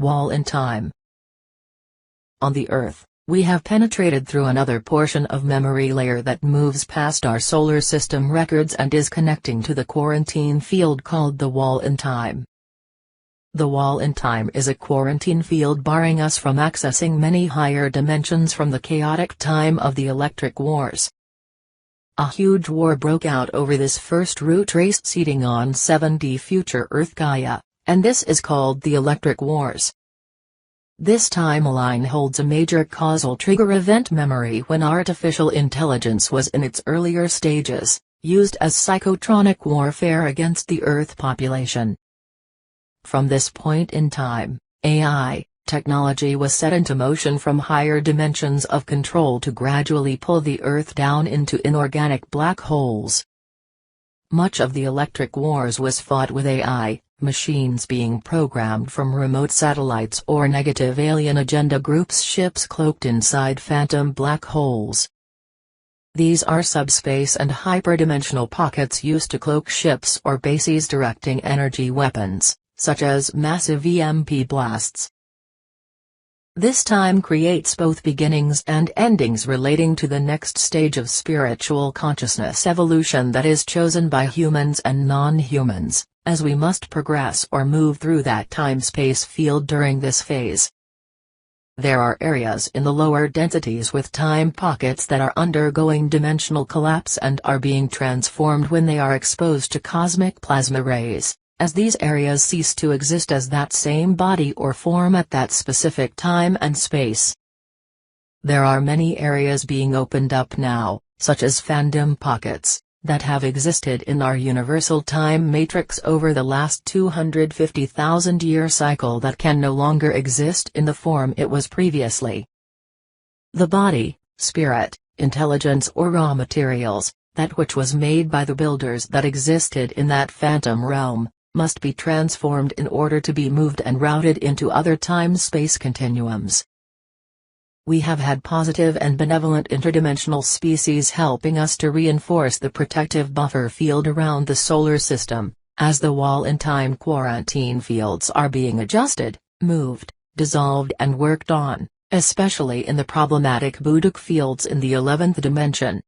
Wall in time. On the Earth, we have penetrated through another portion of memory layer that moves past our solar system records and is connecting to the quarantine field called the wall in time. The wall in time is a quarantine field barring us from accessing many higher dimensions from the chaotic time of the electric wars. A huge war broke out over this first root race seeding on 7D future Earth Gaia, and this is called the Electric Wars. This timeline holds a major causal trigger event memory when artificial intelligence was in its earlier stages, used as psychotronic warfare against the Earth population. From this point in time, AI technology was set into motion from higher dimensions of control to gradually pull the Earth down into inorganic black holes. Much of the electric wars was fought with AI, machines being programmed from remote satellites or negative alien agenda groups' ships cloaked inside phantom black holes. These are subspace and hyperdimensional pockets used to cloak ships or bases directing energy weapons, such as massive EMP blasts. This time creates both beginnings and endings relating to the next stage of spiritual consciousness evolution that is chosen by humans and non-humans, as we must progress or move through that time-space field during this phase. There are areas in the lower densities with time pockets that are undergoing dimensional collapse and are being transformed when they are exposed to cosmic plasma rays, as these areas cease to exist as that same body or form at that specific time and space. There are many areas being opened up now, such as phantom pockets, that have existed in our universal time matrix over the last 250,000-year cycle that can no longer exist in the form it was previously. The body, spirit, intelligence or raw materials, that which was made by the builders that existed in that phantom realm, must be transformed in order to be moved and routed into other time-space continuums. We have had positive and benevolent interdimensional species helping us to reinforce the protective buffer field around the solar system, as the wall-in-time quarantine fields are being adjusted, moved, dissolved and worked on, especially in the problematic Budok fields in the 11th dimension.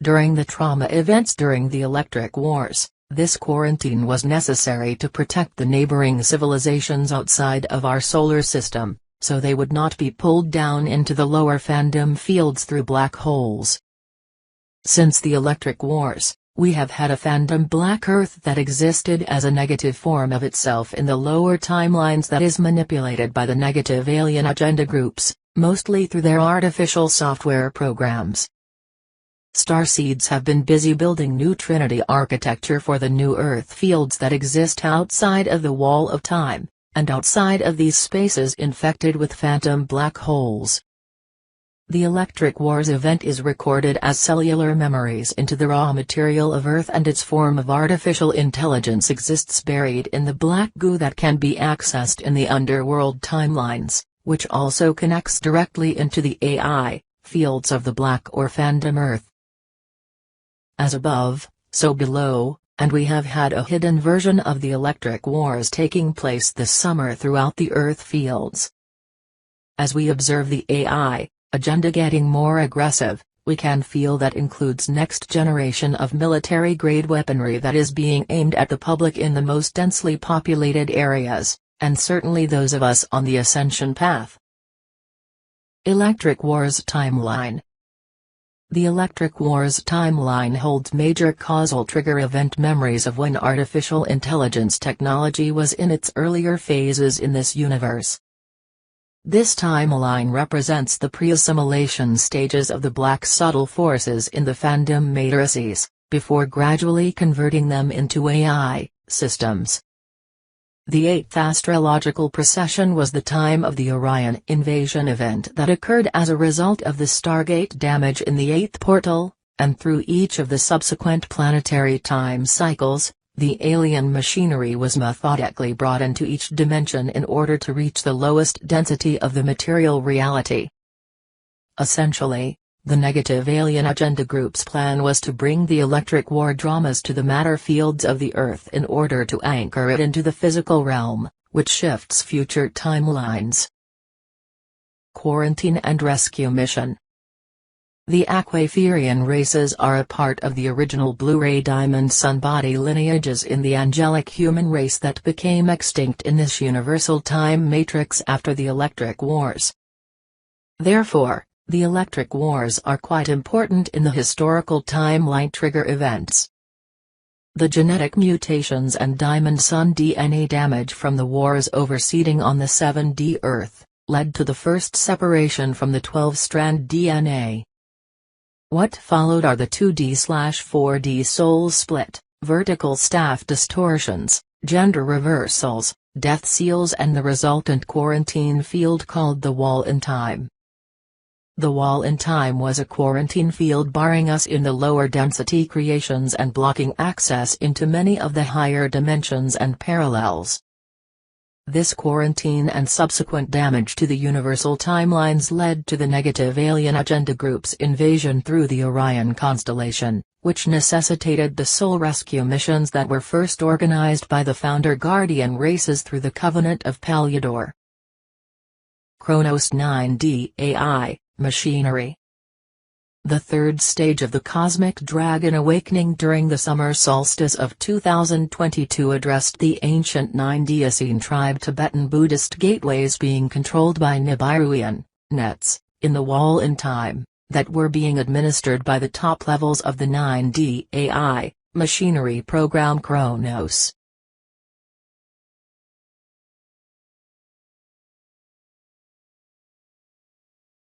During the trauma events during the electric wars, this quarantine was necessary to protect the neighboring civilizations outside of our solar system, so they would not be pulled down into the lower phantom fields through black holes. Since the electric wars, we have had a phantom black Earth that existed as a negative form of itself in the lower timelines that is manipulated by the negative alien agenda groups, mostly through their artificial software programs. Starseeds have been busy building new Trinity architecture for the new Earth fields that exist outside of the wall of time, and outside of these spaces infected with phantom black holes. The Electric Wars event is recorded as cellular memories into the raw material of Earth, and its form of artificial intelligence exists buried in the black goo that can be accessed in the underworld timelines, which also connects directly into the AI fields of the black or phantom Earth. As above, so below, and we have had a hidden version of the Electric Wars taking place this summer throughout the Earth fields. As we observe the AI agenda getting more aggressive, we can feel that includes next generation of military-grade weaponry that is being aimed at the public in the most densely populated areas, and certainly those of us on the ascension path. Electric Wars timeline. The Electric Wars timeline holds major causal trigger event memories of when artificial intelligence technology was in its earlier phases in this universe. This timeline represents the pre-assimilation stages of the black subtle forces in the phantom matrices, before gradually converting them into AI systems. The 8th astrological precession was the time of the Orion invasion event that occurred as a result of the Stargate damage in the 8th portal, and through each of the subsequent planetary time cycles, the alien machinery was methodically brought into each dimension in order to reach the lowest density of the material reality. Essentially, the negative alien agenda group's plan was to bring the electric war dramas to the matter fields of the Earth in order to anchor it into the physical realm, which shifts future timelines. Quarantine and Rescue Mission. The Aquiferian races are a part of the original Blue-ray Diamond Sun body lineages in the angelic human race that became extinct in this universal time matrix after the Electric Wars. Therefore, the Electric Wars are quite important in the historical timeline trigger events. The genetic mutations and Diamond Sun DNA damage from the wars overseeding on the 7D Earth led to the first separation from the 12-strand DNA. What followed are the 2D/4D soul split, vertical staff distortions, gender reversals, death seals and the resultant quarantine field called the wall in time. The wall in time was a quarantine field barring us in the lower density creations and blocking access into many of the higher dimensions and parallels. This quarantine and subsequent damage to the universal timelines led to the negative alien agenda group's invasion through the Orion constellation, which necessitated the soul rescue missions that were first organized by the founder Guardian races through the Covenant of Peliodor. Kronos 9D AI, Machinery. The third stage of the Cosmic Dragon Awakening during the summer solstice of 2022 addressed the ancient 9D Essene tribe Tibetan Buddhist gateways being controlled by Nibiruian nets, in the wall in time, that were being administered by the top levels of the 9D AI, machinery program Kronos.